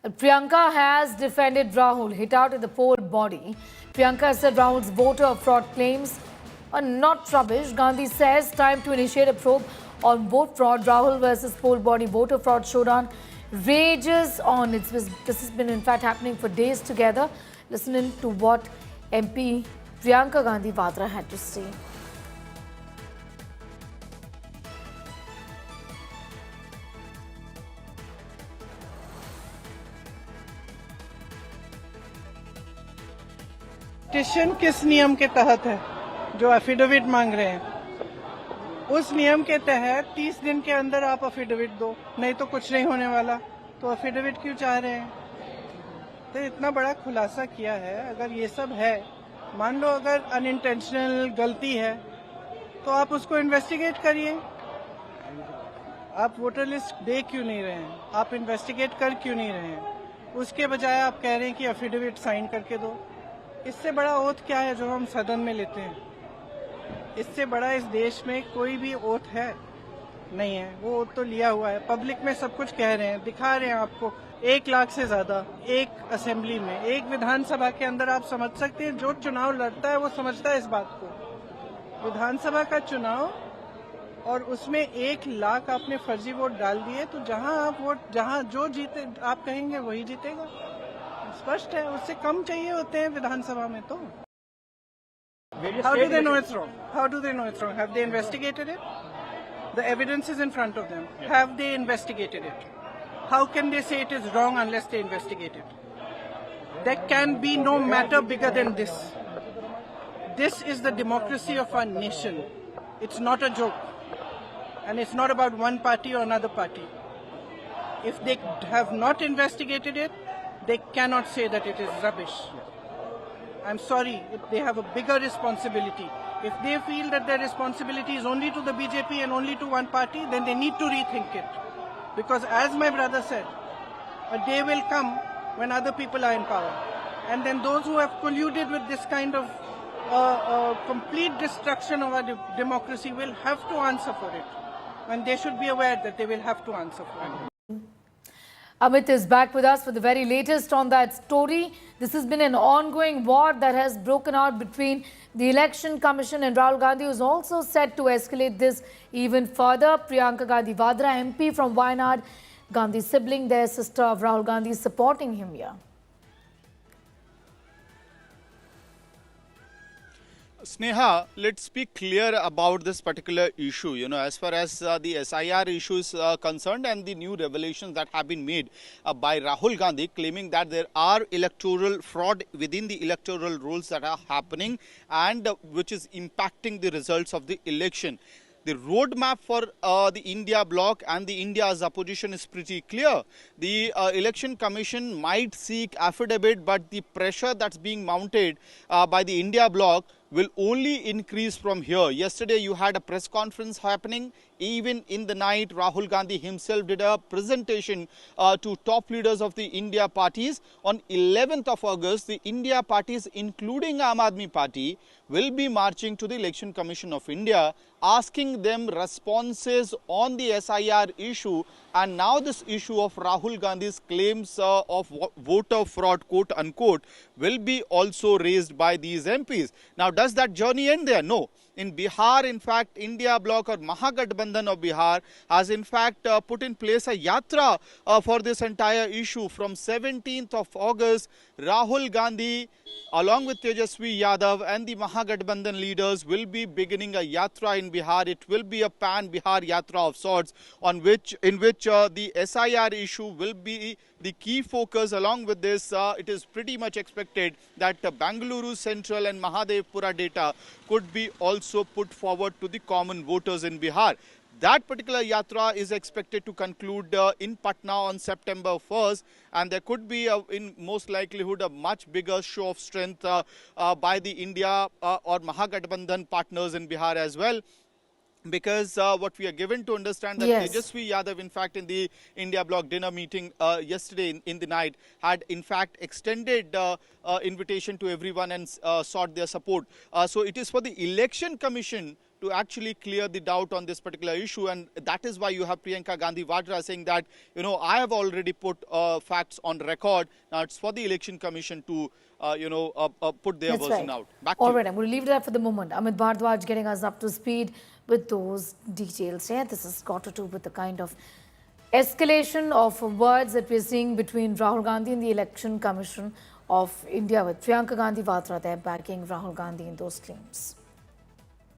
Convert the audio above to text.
Priyanka has defended Rahul, hit out at the poll body. Priyanka said Rahul's voter fraud claims are not rubbish. Gandhi says time to initiate a probe on vote fraud. Rahul versus poll body voter fraud showdown rages on. This has been in fact happening for days together. Listening to what MP Priyanka Gandhi Vadra had to say. Petition किस नियम के तहत है जो affidavit मांग रहे हैं? उस नियम के तहत 30 दिन के अंदर आप एफिडेविट दो, नहीं तो कुछ नहीं होने वाला। तो एफिडेविट क्यों चाह रहे हैं? तो इतना बड़ा खुलासा किया है। अगर ये सब है, मान लो अगर अनइंटेंशनल गलती है तो आप उसको इन्वेस्टिगेट करिए। आप वोटर लिस्ट दे क्यों नहीं रहे हैं? आप इन्वेस्टिगेट कर क्यों नहीं रहे हैं? उसके बजाय आप कह रहे हैं कि एफिडेविट साइन करके दो। इससे बड़ा ओथ क्या है जो हम सदन में लेते हैं? इससे बड़ा इस देश में कोई भी ओथ है नहीं है। वो ओथ तो लिया हुआ है, पब्लिक में सब कुछ कह रहे हैं, दिखा रहे हैं आपको। 1 लाख से ज्यादा एक असेंबली में, एक विधानसभा के अंदर आप समझ सकते हैं, जो चुनाव लड़ता है वो समझता है इस बात को। विधानसभा का चुनाव और उसमें 1 लाख आपने फर्जी वोट डाल दिए, तो जहां आप वोट, जहां जो जीते आप कहेंगे वही जीतेगा। स्पष्ट है, उससे कम चाहिए होते हैं विधानसभा में। तो How do they know it's wrong? How do they know it's wrong? Have they investigated it? The evidence is in front of them. Have they investigated it? How can they say it is wrong unless they investigate it? There can be no matter bigger than this. This is the democracy of our nation. It's not a joke. And it's not about one party or another party. If they have not investigated it, they cannot say that it is rubbish. I'm sorry, if they have a bigger responsibility. If they feel that their responsibility is only to the BJP and only to one party, then they need to rethink it. Because as my brother said, a day will come when other people are in power. And then those who have colluded with this kind of complete destruction of our democracy will have to answer for it. And they should be aware that they will have to answer for it. Amit is back with us for the very latest on that story. This has been an ongoing war that has broken out between the Election Commission and Rahul Gandhi, who is also set to escalate this even further. Priyanka Gandhi Vadra, MP from Wayanad, Gandhi's sibling, their sister of Rahul Gandhi, supporting him here. Sneha, let's be clear about this particular issue. You know, as far as the SIR issue is concerned and the new revelations that have been made by Rahul Gandhi, claiming that there are electoral fraud within the electoral rules that are happening and which is impacting the results of the election. The roadmap for the India bloc and the India's opposition is pretty clear. The Election Commission might seek affidavit, but the pressure that's being mounted by the India bloc will only increase from here. Yesterday, you had a press conference happening. Even in the night, Rahul Gandhi himself did a presentation to top leaders of the India parties. On 11th of August, the India parties, including Aam Aadmi Party, will be marching to the Election Commission of India, asking them responses on the SIR issue. And now this issue of Rahul Gandhi's claims of voter fraud, quote unquote, will be also raised by these MPs. Now, does that journey end there? No. In Bihar, in fact, India bloc or Mahagathbandhan of Bihar has in fact put in place a yatra for this entire issue. From 17th of August, Rahul Gandhi along with Tejasvi Yadav and the Mahagathbandhan leaders will be beginning a yatra in Bihar. It will be a pan-Bihar yatra of sorts in which the SIR issue will be the key focus. Along with this, it is pretty much expected that Bangalore Central and Mahadevpura data could be also put forward to the common voters in Bihar. That particular yatra is expected to conclude in Patna on September 1st, and there could be, in most likelihood, a much bigger show of strength by the India or Mahagathbandhan partners in Bihar as well. Because what we are given to understand that Tejasvi Yadav, in fact, in the India bloc dinner meeting yesterday in the night, had in fact extended invitation to everyone and sought their support. So it is for the Election Commission to actually clear the doubt on this particular issue. And that is why you have Priyanka Gandhi Vadra saying that, I have already put facts on record. Now it's for the Election Commission to, put their That's version right. out. Back All to right, I'm going to leave it at for the moment. Amit Bhardwaj getting us up to speed with those details. Yeah, this has got to do with the kind of escalation of words that we're seeing between Rahul Gandhi and the Election Commission of India, with Priyanka Gandhi Vadra there backing Rahul Gandhi in those claims.